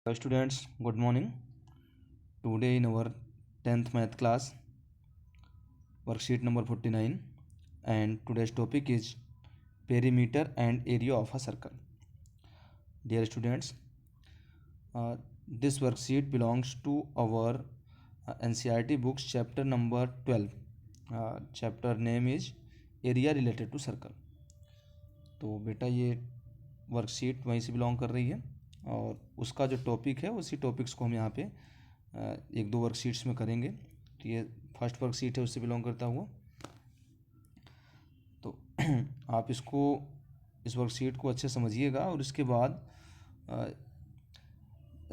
Students, good morning. Today in our 10th math class, worksheet number 49, and today's topic is perimeter and area of a circle. Dear students, this worksheet belongs to our NCERT books chapter number 12. Chapter name is area related to circle. तो बेटा ये worksheet वहीं से belong कर रही है और उसका जो टॉपिक है उसी टॉपिक्स को हम यहाँ पे एक दो वर्कशीट्स में करेंगे। तो ये फर्स्ट वर्कशीट है, उससे बिलोंग करता हुआ। तो आप इसको इस वर्कशीट को अच्छे समझिएगा और इसके बाद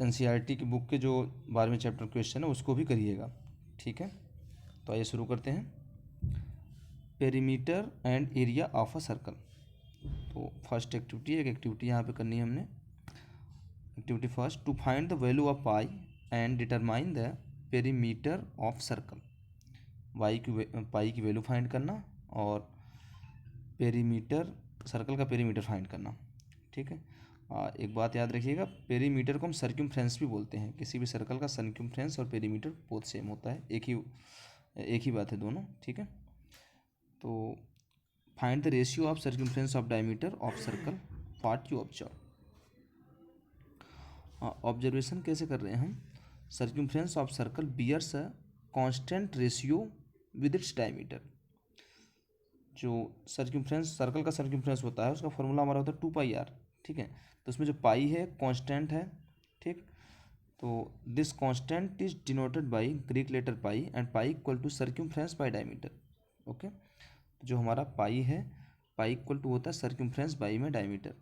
NCERT की बुक के जो 12वें चैप्टर क्वेश्चन है उसको भी करिएगा, ठीक है। तो आइए शुरू करते हैं। Perimeter and area of a circle. तो फर्स्ट एक एक्टिविटी यहाँ पे करनी है हमने। Activity first, to find the value of pi and determine the perimeter of circle. Pi की वैल्यू फाइंड करना और पेरीमीटर, सर्कल का पेरीमीटर फाइंड करना, ठीक है। एक बात याद रखिएगा, पेरीमीटर को हम सर्कमफ्रेंस भी बोलते हैं। किसी भी सर्कल का सर्कमफ्रेंस और पेरीमीटर बहुत सेम होता है, एक ही बात है दोनों, ठीक है। तो find the ratio of circumference of diameter of circle, what you observe. Observation कैसे कर रहे हैं हम। Circumference of circle bears a constant ratio with its diameter. जो सर्कमफ्रेंस, सर्कल का सर्कमफ्रेंस होता है उसका फॉर्मूला हमारा होता है 2πr, ठीक है। तो उसमें जो पाई है कांस्टेंट है, ठीक। तो this constant is denoted by Greek letter pi and pi equal to circumference by diameter, okay. जो हमारा पाई है, पाई इक्वल टू होता है सर्कमफ्रेंस बाई में डायमीटर।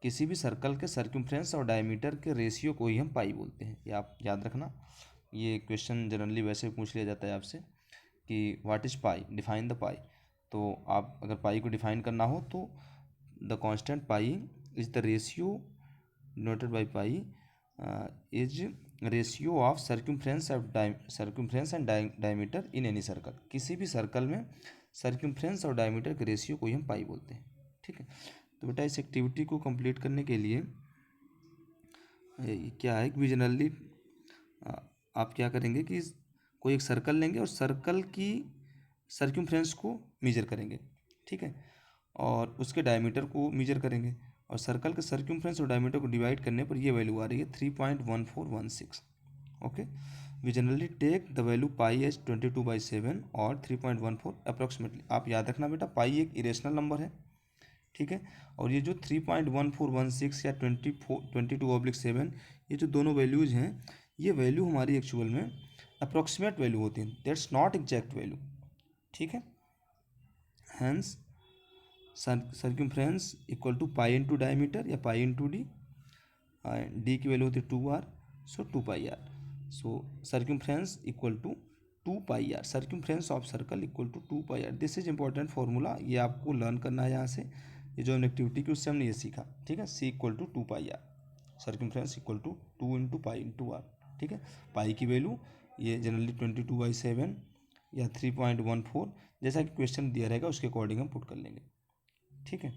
किसी भी सर्कल के सर्कमफ्रेंस और डायमीटर के रेशियो को ही हम पाई बोलते हैं, ये आप याद रखना। ये क्वेश्चन जनरली वैसे पूछ लिया जाता है आपसे कि what is pi, define the pi. तो आप अगर पाई को डिफाइन करना हो तो the constant pi is the ratio noted by pi is ratio of circumference and diameter in any circle. किसी भी सर्कल में सर्कमफ्रेंस और डायमीटर के रेशियो को ही हम पाई बोलते हैं, ठीक है। तो बेटा इस एक्टिविटी को कंप्लीट करने के लिए क्या है कि जनरली आप क्या करेंगे कि कोई एक सर्कल लेंगे और सर्कल की सर्कमफ्रेंस को मेजर करेंगे, ठीक है, और उसके डायमीटर को मेजर करेंगे और सर्कल के सर्कमफ्रेंस और डायमीटर को डिवाइड करने पर ये वैल्यू आ रही है 3.1416, okay. We generally take the value pi as 22/7 और 3.14 अप्रॉक्सीमेटली। आप याद रखना बेटा, पाई एक इरेशनल नंबर है, ठीक है। और ये जो 3.1416 या 22/7, ये जो दोनों वैल्यूज़ हैं, ये वैल्यू हमारी एक्चुअल में अप्रॉक्सीमेट वैल्यू होती हैं, दैट्स नॉट एग्जैक्ट वैल्यू, ठीक है। Hence circumference equal to pi into diameter या पाई इंटू डी, डी की वैल्यू होती है 2r, so 2πr। So circumference equal to 2πr, circumference of circle equal to 2πr। This is important formula, ये आपको learn करना है यहाँ से। ये जो एक्टिविटी की उससे हमने ये सीखा, ठीक है। C equal to 2πr, circumference equal to 2 into pi into r, ठीक है। पाई की वैल्यू ये जनरली 22/7 या 3.14, जैसा कि क्वेश्चन दिया रहेगा उसके अकॉर्डिंग हम पुट कर लेंगे, ठीक है।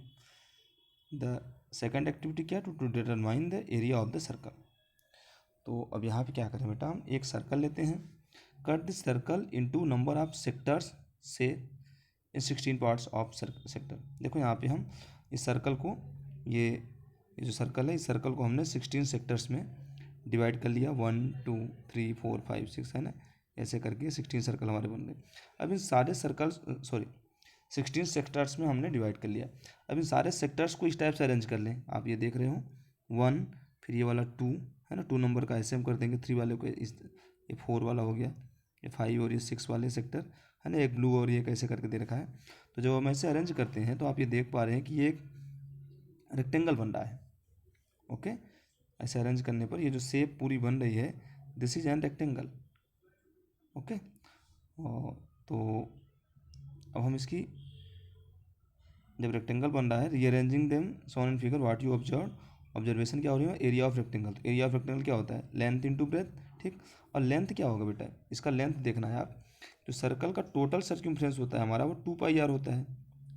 द सेकंड एक्टिविटी क्या, to determine the area of the circle. तो अब यहाँ पे क्या करें बेटा, हम एक सर्कल लेते हैं। Cut this circle into number of sectors से इन 16 पार्ट्स ऑफ सेक्टर। देखो यहाँ पे हम इस सर्कल को, ये जो सर्कल है, इस सर्कल को हमने 16 सेक्टर्स में डिवाइड कर लिया, 1 2 3 4 5 6, है ना। ऐसे करके 16 सर्कल हमारे बन गए। अब इन सारे सर्कल 16 सेक्टर्स में हमने डिवाइड कर लिया। अब इन सारे सेक्टर्स को इस टाइप से अरेंज कर लें। आप ये देख रहे हो 1, फिर ये वाला 2 है ना, 2 नंबर का ऐसे हम कर देंगे। 3 वाले को ये 4 वाला हो गया, ये 5 और ये 6 वाले सेक्टर है ना, एक ब्लू और ये कैसे करके दे रखा है। तो जब हम ऐसे अरेंज करते हैं तो आप ये देख पा रहे हैं कि ये एक रेक्टेंगल बन रहा है, ओके। ऐसे अरेंज करने पर ये जो शेप पूरी बन रही है, this is an rectangle, okay. तो अब हम इसकी, जब रेक्टेंगल बन रहा है, rearranging them shown in figure, what you observe. Observation क्या हो रही है, एरिया ऑफ रेक्टेंगल। तो एरिया ऑफ रेक्टेंगल क्या होता है, लेंथ इंटू ब्रेथ, ठीक। और लेंथ क्या होगा बेटा, इसका लेंथ देखना है आप। जो सर्कल का टोटल सर्कमफ्रेंस होता है हमारा, वो 2πr होता है,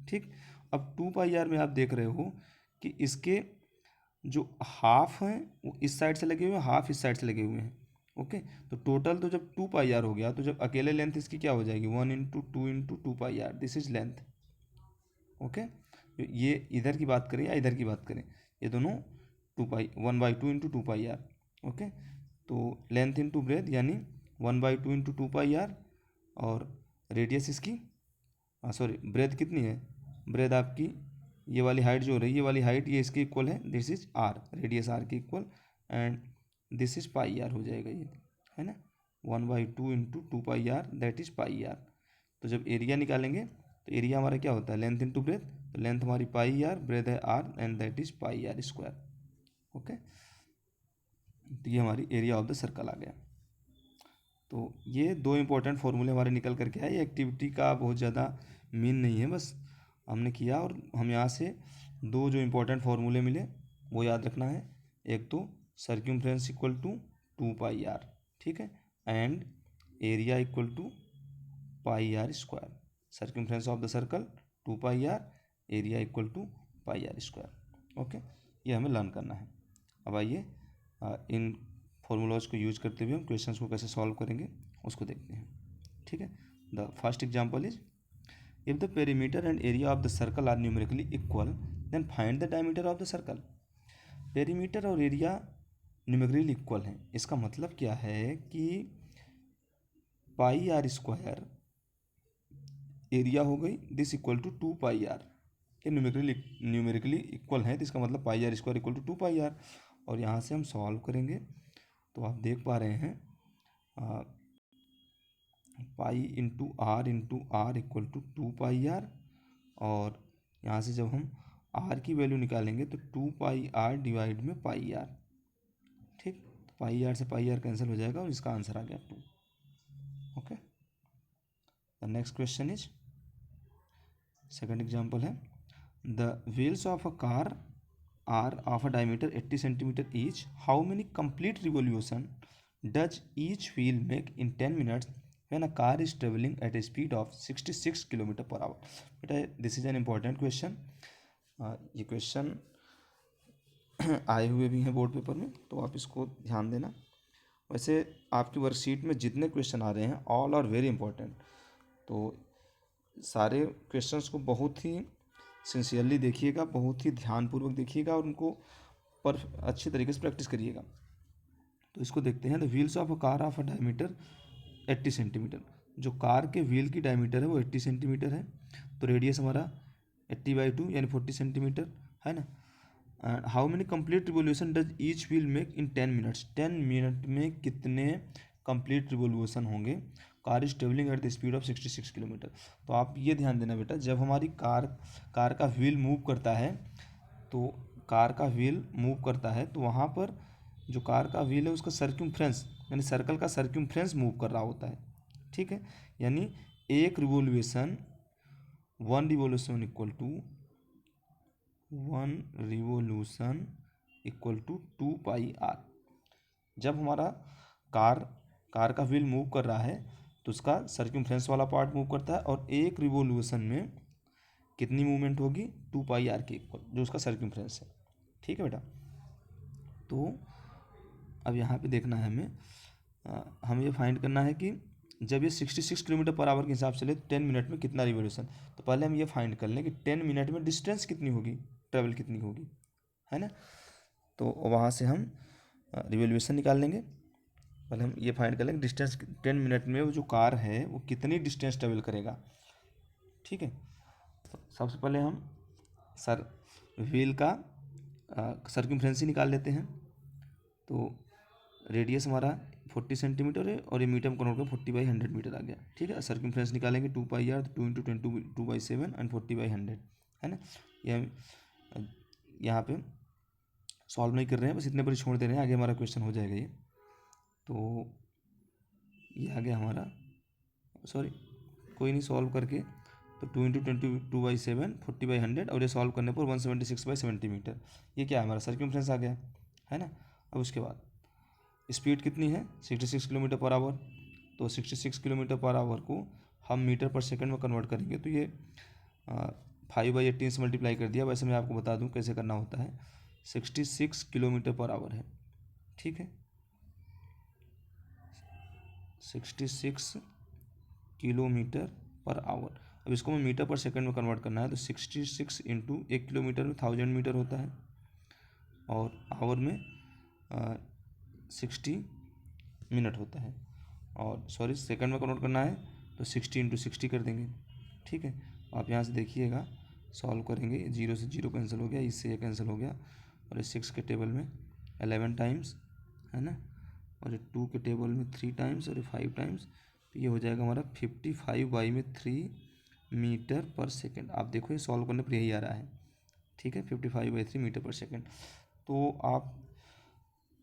ठीक। अब 2πr में आप देख रहे हो कि इसके जो हाफ हैं वो इस साइड से लगे हुए हैं, हाफ इस साइड से लगे हुए हैं। ओके, तो टोटल तो जब 2 पाई आर हो गया, तो जब अकेले लेंथ इसकी क्या हो जाएगी, 1 × 2 × 2 pi R, this is length. Okay, ये इधर की बात करें या इधर की बात करें, ये दोनों 2 पाई, 1/2 × 2 पाई आर। ओके, तो लेंथ इंटू ब्रेथ यानी 1/2 × 2 पाई आर, और रेडियस इसकी, सॉरी ब्रेथ कितनी है, ब्रेथ आपकी ये वाली हाइट जो हो रही है, ये वाली हाइट ये इसके इक्वल है, this is r, radius r के equal, and this is pi r हो जाएगा ये, है ना। 1/2 × 2 pi r that is pi r. तो जब एरिया निकालेंगे तो एरिया हमारा क्या होता है, लेंथ इंटू ब्रेथ, तो लेंथ हमारी पाई आर, ब्रेथ है R, and that is pi are square. Okay, तो ये हमारी एरिया ऑफ द सर्कल आ गया। तो ये दो इंपॉर्टेंट फार्मूले हमारे निकल करके आए। ये एक्टिविटी का बहुत ज़्यादा मीन नहीं है, बस हमने किया, और हम यहाँ से दो जो इंपॉर्टेंट फार्मूले मिले वो याद रखना है। एक तो circumference equal to 2 pi r, ठीक है, and area equal to pi are square. Circumference of the circle 2 pi r, area equal to pi are square. Okay, ये हमें लर्न करना है। अब आइए इन फॉर्मूलाज को यूज करते हुए हम क्वेश्चंस को कैसे सॉल्व करेंगे उसको देखते हैं, ठीक है। The first example is, if the perimeter and area of the circle are numerically equal then find the diameter of the circle. Perimeter और एरिया न्यूमेरिकली इक्वल हैं, इसका मतलब क्या है कि पाई आर स्क्वायर एरिया हो गई, this equal to 2 pi r, ये न्यूमेरिकली इक्वल है, तो इसका मतलब pi are square equal to 2 pi are. और यहाँ से हम सॉल्व करेंगे तो आप देख पा रहे हैं pi into R equal to 2 pi are, और यहाँ से जब हम आर की वैल्यू निकालेंगे तो 2 पाई आर डिवाइड में पाई आर, ठीक, तो पाई आर से पाई आर कैंसिल हो जाएगा और इसका आंसर आ गया 2। Okay, the next question is, second example है, the wheels of a car are of a diameter 80 centimeter each. How many complete revolution does each wheel make in 10 minutes when a car is traveling at a speed of 66 km per hour? बेटा this is an important question. ये question आए हुए भी हैं board paper में, तो आप इसको ध्यान देना। वैसे आपकी वर्कशीट में जितने क्वेश्चन आ रहे हैं ऑल आर वेरी इंपॉर्टेंट, तो सारे क्वेश्चंस को बहुत ही सिंसियरली देखिएगा, बहुत ही ध्यानपूर्वक देखिएगा, और उनको पर अच्छी तरीके से प्रैक्टिस करिएगा। तो इसको देखते हैं, the wheels of a car of a diameter 80 centimetre. जो कार के व्हील की डायमीटर है वो 80 सेंटीमीटर है, तो रेडियस हमारा 80/2 यानी 40 सेंटीमीटर है ना। And how many complete revolution does each wheel make in 10 minutes. 10 minute में कितने कंप्लीट रिवोल्यूशन होंगे, car is travelling at the speed of 66 kilometre. तो आप ये ध्यान देना बेटा, जब हमारी कार का व्हील मूव करता है, तो कार का व्हील मूव करता है तो वहाँ पर जो कार का व्हील है उसका सर्क्यूम्फ्रेंस यानी सर्कल का सर्क्यूम्फ्रेंस मूव कर रहा होता है, ठीक है। यानी एक revolution, one revolution equal to 2 pi R. जब हमारा कार का व्हील मूव कर रहा है तो उसका सर्क्यूम्फ्रेंस वाला पार्ट मूव करता है, और एक रिवोल्यूशन में कितनी मूवमेंट होगी, 2 पाई आर के इक्वल, जो उसका सर्क्यूम्फ्रेंस है, ठीक है बेटा। तो अब यहाँ पे देखना है हमें ये फाइंड करना है कि जब ये 66 किलोमीटर पर आवर के हिसाब से ले तो 10 मिनट में कितना रिवोल्यूशन। तो पहले हम ये फाइंड कर लें कि 10 मिनट में डिस्टेंस कितनी होगी, ट्रेवल कितनी होगी, है ना। तो वहाँ से हम रिवोल्यूशन निकाल लेंगे। पहले हम ये फाइंड कर लेंगे डिस्टेंस 10 मिनट में वो जो कार है वो कितनी डिस्टेंस ट्रेवल करेगा, ठीक है। तो सबसे पहले हम व्हील का सर्कमफ्रेंस निकाल लेते हैं। तो रेडियस हमारा 40 सेंटीमीटर है और ये मीटर में कन्वर्ट कर 40/100 मीटर आ गया, ठीक है। सर्कमफ्रेंस निकालेंगे 2 पाई आर, 2 × 10⁻², एंड 40/100, है ना। ये हम यहाँ पे सॉल्व नहीं कर रहे हैं, बस इतने पर छोड़ दे रहे हैं, आगे हमारा क्वेश्चन हो जाएगा ये। तो ये आ गया हमारा, सॉरी कोई नहीं, सॉल्व करके तो 2 × 10⁻², 40/100, और ये सॉल्व करने पर 176/70 मीटर, ये क्या है हमारा सर्कमफ्रेंस आ गया, है ना। अब उसके बाद स्पीड कितनी है, 66 किलोमीटर पर आवर। तो 66 किलोमीटर पर आवर को हम मीटर पर सेकंड में कन्वर्ट करेंगे तो ये 5/18 से मल्टीप्लाई कर दिया। वैसे मैं आपको बता दूं कैसे करना होता है। 66 किलोमीटर पर आवर है, ठीक है, 66 किलोमीटर पर आवर। अब इसको मैं मीटर पर सेकंड में कन्वर्ट करना है, तो 66 इंटू 1 किलोमीटर में 1000 मीटर होता है, और आवर में 60 मिनट होता है, और सॉरी सेकंड में कन्वर्ट करना है तो 60 इंटू 60 कर देंगे, ठीक है। आप यहाँ से देखिएगा, सॉल्व करेंगे, 0 से 0 कैंसिल हो गया, इससे ये कैंसिल हो गया, और इस 6 के टेबल में 11 टाइम्स है ना, और ये 2 के टेबल में 3 टाइम्स, और ये 5 टाइम्स, तो ये हो जाएगा हमारा 55/3 मीटर पर सेकेंड। आप देखो ये सॉल्व करने पर यही आ रहा है, ठीक है, 55/3 मीटर पर सेकेंड। तो आप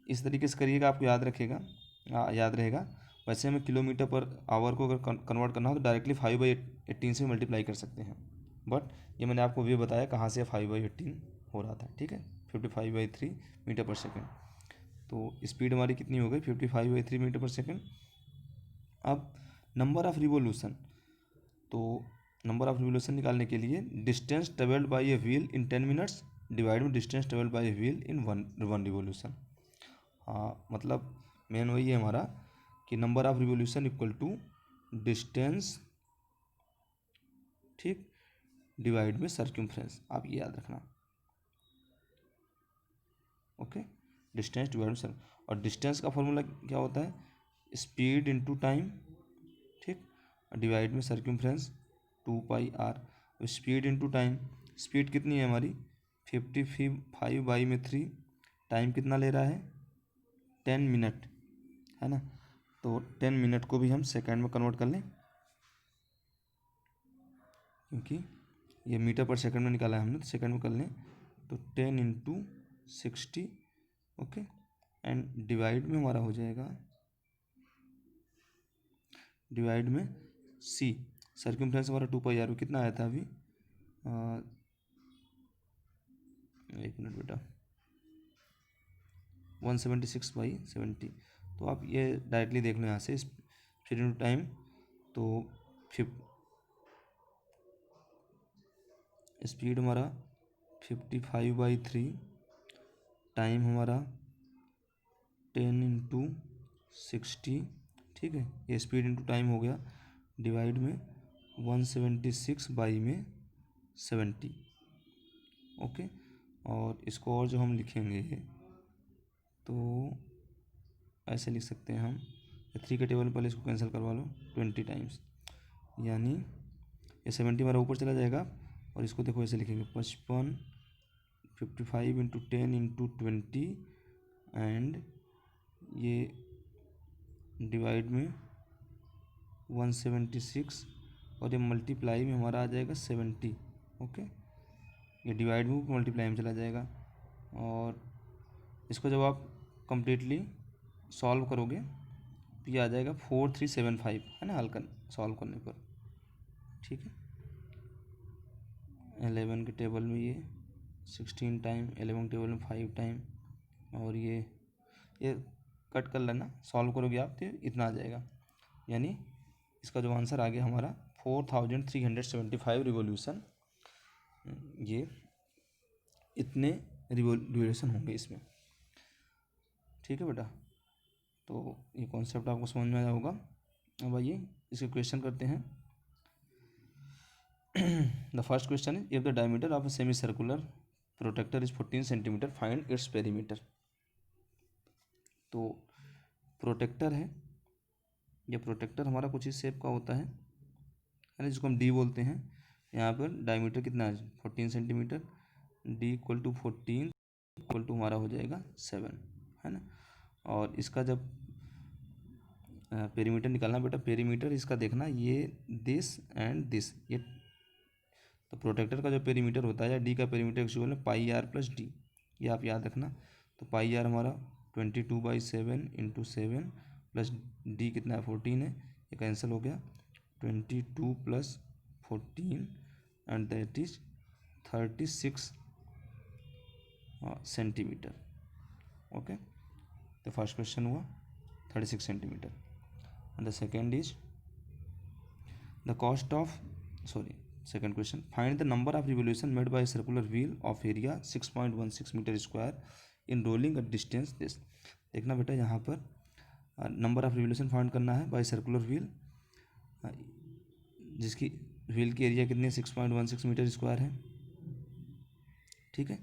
इस तरीके से करिएगा, आपको याद रखेगा, याद रहेगा। वैसे हमें किलोमीटर पर आवर को अगर कन्वर्ट करना हो तो डायरेक्टली 5/18 से मल्टीप्लाई कर सकते हैं, बट ये मैंने आपको वे बताया कहाँ से 5/18 हो रहा था, ठीक है, 55/3 मीटर पर सेकेंड। तो स्पीड हमारी कितनी हो गई, 55/3 मीटर पर सेकेंड। अब नंबर ऑफ़ रिवोल्यूशन, तो नंबर ऑफ़ रिवोल्यूशन निकालने के लिए distance travelled by a wheel in 10 minutes divide में distance travelled by a wheel in one revolution. हाँ, मतलब मेन वही है हमारा कि number of revolution equal to distance, ठीक, डिवाइड में सर्कम्फ्रेंस, आप ये याद रखना, ओके, डिस्टेंस डिवाइड में सर्कम। और डिस्टेंस का फॉर्मूला क्या होता है, स्पीड इंटू टाइम, ठीक, डिवाइड में circumference 2πr। Speed into time, speed कितनी है हमारी 55/3, टाइम कितना ले रहा है 10 मिनट, है ना, तो 10 मिनट को भी हम सेकंड में कन्वर्ट कर लें, क्योंकि ये मीटर पर सेकंड में निकाला है हमने, तो सेकंड में कर लें, तो 10 इंटू 60, ओके, एंड डिवाइड में हमारा हो जाएगा, डिवाइड में सी, सर्कम्फ्रेंस हमारा 2πr कितना आया था अभी, एक मिनट बेटा, 176/70। तो आप ये डायरेक्टली देख लो यहाँ से, स्पीड इंटू टाइम, तो स्पीड हमारा 55/3, टाइम हमारा 10 इंटू 60, ठीक है, ये स्पीड इंटू टाइम हो गया, डिवाइड में 176/70, ओके। और इसको और जो हम लिखेंगे तो ऐसे लिख सकते हैं हम, 3 के टेबल में पहले इसको कैंसिल करवा लो 20 टाइम्स, यानी ये 70 हमारा ऊपर चला जाएगा, और इसको देखो ऐसे लिखेंगे 55, 55 इंटू 10 इंटू 20, एंड ये डिवाइड में 176, और ये मल्टीप्लाई में हमारा आ जाएगा 70, ओके, ये डिवाइड में मल्टीप्लाई में चला जाएगा, और इसको जब आप कंप्लीटली सॉल्व करोगे तो ये आ जाएगा 4375, है ना, हल कर सॉल्व करने पर, ठीक है। 11 के टेबल में ये 16 टाइम, 11 के टेबल में 5 टाइम, और ये कट कर लेना, सॉल्व करोगे आप तो इतना आ जाएगा, यानी इसका जो आंसर आ गया हमारा 4375 रिवोल्यूशन, ये इतने रिवोल्यूशन होंगे इसमें, ठीक है बेटा। तो ये कॉन्सेप्ट आपको समझ में आया होगा। अब आइए इसके क्वेश्चन करते हैं। The first question is, if the diameter of a semicircular protector is 14 centimetre, find its perimeter. तो प्रोटेक्टर है, यह प्रोटेक्टर हमारा कुछ इस शेप का होता है ना, जिसको हम डी बोलते हैं। यहाँ पर डायमीटर कितना है 14 centimetre, D equal to 14 equal to हमारा हो जाएगा 7, है ना। और इसका जब पेरीमीटर निकालना बेटा, पेरीमीटर इसका देखना, ये दिस एंड दिस, ये तो प्रोटेक्टर का जो पेरीमीटर होता है या डी का पेरीमीटर एक्चुअल में πr प्लस डी, ये आप याद रखना। तो πr हमारा 22/7 इंटू 7 प्लस डी कितना है 14 है, ये कैंसिल हो गया, 22 plus 14 and that is 36 centimetre, okay. तो फर्स्ट क्वेश्चन हुआ 36 centimetre. And the second is the cost of, sorry second question, find the number of revolution made by circular wheel of area 6.16 metre square in rolling a distance this. देखना बेटा, यहाँ पर number of revolution find करना है bye circular wheel, जिसकी wheel की area कितनी है, 6.16 मीटर स्क्वायर है। ठीक है,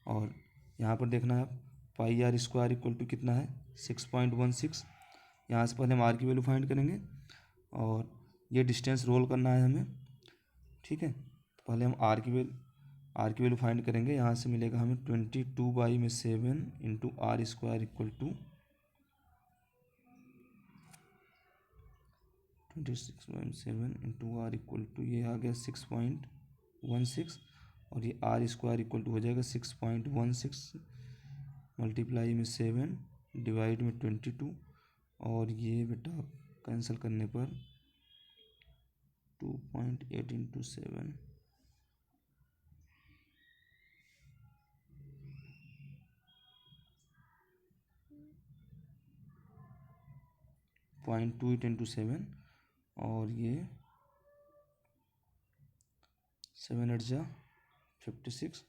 और यहाँ पर देखना है आप, पाई आर स्क्वायर इक्वल टू कितना है, 6.16। यहाँ से पहले हम आर की वैल्यू फाइंड करेंगे और ये डिस्टेंस रोल करना है हमें। ठीक है, तो पहले हम आर की वैल्यू फाइंड करेंगे। यहाँ से मिलेगा हमें 22/7 into R square equal to 26/7 into R equal to, ये आ गया 6.16, और ये आर स्क्वायर इक्वल टू हो जाएगा 6.16 मल्टीप्लाई में 7 डिवाइड में 22, और ये बेटा कैंसिल करने पर 2.8 इंटू 7 0.28 इंटू 7, और ये 7 8 जा 56,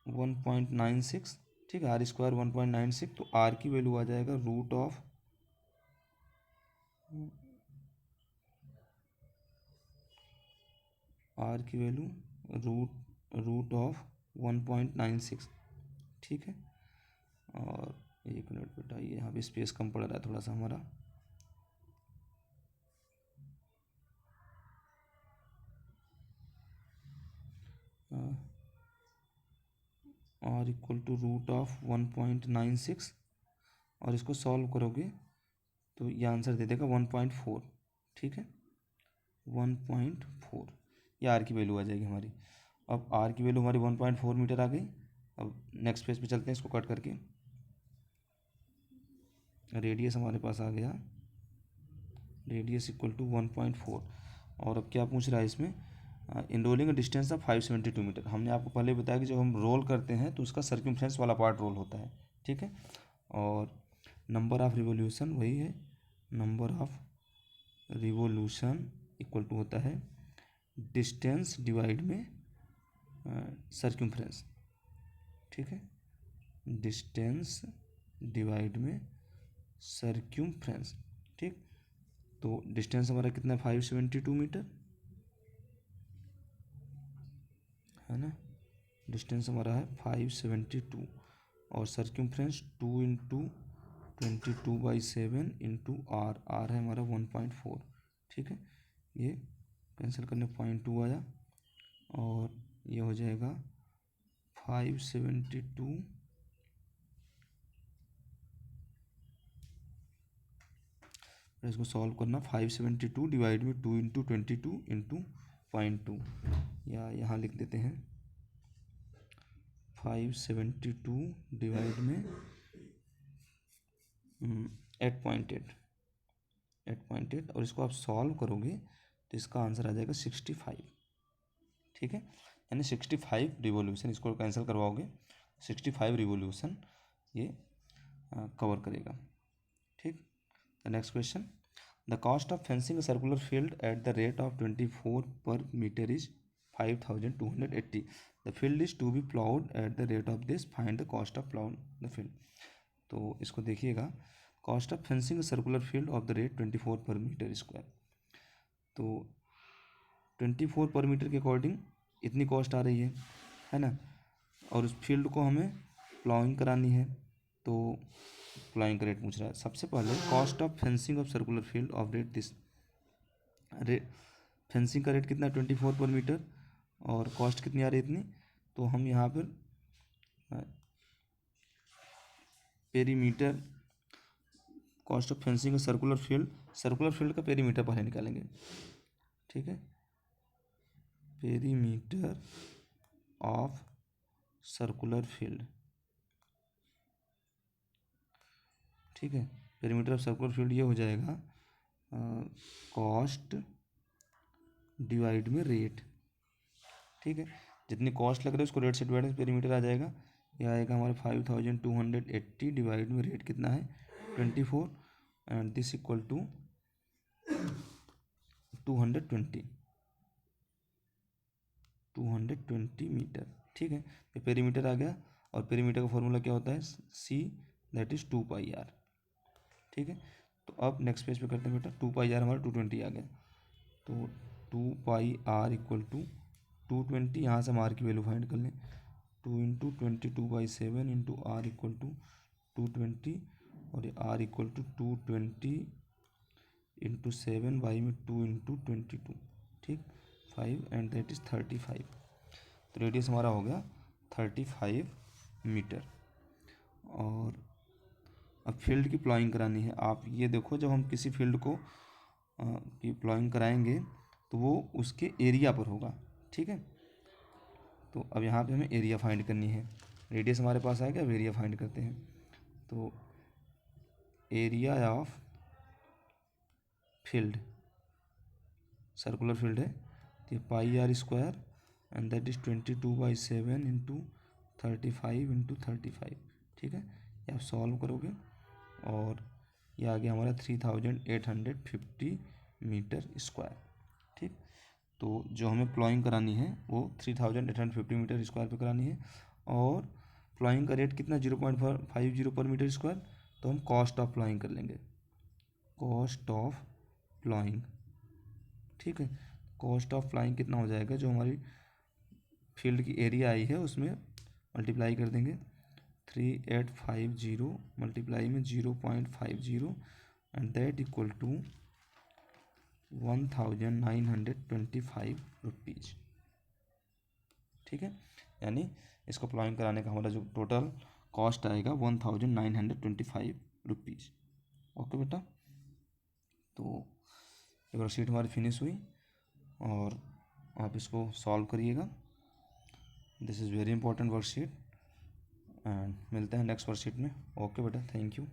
1.96। ठीक है, आर स्क्वायर 1.96, तो आर की वैल्यू आ जाएगा रूट ऑफ आर की वैल्यू रूट ऑफ 1.96। ठीक है, और 1 मिनट बेटा, ये यहाँ पे स्पेस कम पड़ रहा है थोड़ा सा हमारा। R equal to root of 1.96, और इसको सॉल्व करोगे तो ये आंसर दे देगा 1.4। ठीक है, 1.4, ये आर की वैल्यू आ जाएगी हमारी। अब आर की वैल्यू हमारी 1.4 मीटर आ गई। अब नेक्स्ट पेज पे चलते हैं, इसको कट करके। रेडियस हमारे पास आ गया, रेडियस इक्वल टू 1.4, और अब क्या पूछ रहा है इसमें, इनरोलिंग डिस्टेंस ऑफ 572 मीटर। हमने आपको पहले बताया कि जब हम रोल करते हैं तो उसका सर्कमफ्रेंस वाला पार्ट रोल होता है। ठीक है, और नंबर ऑफ रिवोल्यूशन वही है, number of revolution equal to होता है डिस्टेंस डिवाइड में सर्कमफ्रेंस। ठीक है, डिस्टेंस डिवाइड में सर्कमफ्रेंस। ठीक, तो डिस्टेंस हमारा कितना है, 572 मीटर है ना। डिस्टेंस हमारा है 572, और सर्कमफ्रेंस 2 इंटू 22/7 इंटू आर है हमारा 1.4। ठीक है, ये कैंसिल करने 0.2 आया, और ये हो जाएगा 572 इसको सॉल्व करना, 572 डिवाइड में 2 इंटू 22 इंटू 0.2, या यहाँ लिख देते हैं 572 डिवाइड में 8.8, और इसको आप सॉल्व करोगे तो इसका आंसर आ जाएगा 65। ठीक है, यानी 65 रिवोल्यूशन, इसको कैंसिल करवाओगे 65 रिवोल्यूशन ये कवर करेगा। ठीक, the next question, the cost of fencing a circular field at the rate of 24 per metre is 5280। The field is to be ploughed at the rate of this, find the cost of ploughed the field. तो इसको देखिएगा, cost of fencing circular field of the rate 24 per metre square. तो 24 per metre के according इतनी cost आ रही है ना, और उस फील्ड को हमें प्लाइंग करानी है, तो प्लाइंग का रेट पूछ रहा है। सबसे पहले cost of fencing of circular field of rate this, fencing का रेट कितना है 24 पर मीटर, और कॉस्ट कितनी आ रही है इतनी, तो हम यहाँ पर perimeter, cost of fencing of circular field का पेरीमीटर पहले निकालेंगे। ठीक है, पेरीमीटर ऑफ सर्कुलर फील्ड। ठीक है, पेरीमीटर ऑफ सर्कुलर फील्ड ये हो जाएगा कॉस्ट डिवाइड में रेट। ठीक है, जितनी कॉस्ट लग रही है उसको रेट से डिवाइड में पेरीमीटर आ जाएगा, यह आएगा हमारे 5280 डिवाइड में रेट कितना है 24, and this equal to 220। 220 metre. ठीक है, ये पेरीमीटर आ गया, और पेरीमीटर का फॉर्मूला क्या होता है, सी, दैट इज़ 2πr। ठीक है, तो अब नेक्स्ट पेज पे करते हैं बेटा। 2πr हमारा 220 आ गया, तो 2πr इक्वल टू 220, यहाँ से हम आर की वैल्यू फाइंड कर लें। 2 × 22/7 इंटू आर इक्वल टू 220, और ये R equal to 220 into 7 by में 2 × 22, ठीक, 5 एंड दैट इज़ 35। तो रेडियस हमारा हो गया 35 मीटर। और अब फील्ड की प्लॉइंग करानी है। आप ये देखो, जब हम किसी फील्ड को की प्लॉइंग कराएंगे तो वो उसके एरिया पर होगा। ठीक है, तो अब यहाँ पे हमें एरिया फाइंड करनी है। रेडियस हमारे पास आएगा, अब एरिया फाइंड करते हैं। तो area of field, circular field है, तो ये πr² and that is 22/7 into 35 into 35। ठीक है, ये आप सॉल्व करोगे और ये आ गया हमारा 3850 मीटर स्क्वायर। ठीक, तो जो हमें प्लॉइंग करानी है वो 3850 मीटर स्क्वायर पे करानी है। और प्लॉइंग का रेट कितना, 0.50 पर मीटर स्क्वायर। तो हम कॉस्ट ऑफ प्लॉइंग कर लेंगे, कॉस्ट ऑफ प्लॉइंग। ठीक है, कॉस्ट ऑफ प्लॉइंग कितना हो जाएगा, जो हमारी फील्ड की एरिया आई है उसमें मल्टीप्लाई कर देंगे। 3850 मल्टीप्लाई में 0.50 and that equal to 1925 rupees. ठीक है, यानी इसको प्लॉइंग कराने का हमारा जो टोटल कॉस्ट आएगा 1925 रुपीज़। ओके बेटा, तो ये वर्कशीट हमारी फिनिश हुई और आप इसको सॉल्व करिएगा। This is very important worksheet, and मिलते हैं नेक्स्ट वर्कशीट में। ओके बेटा, थैंक यू।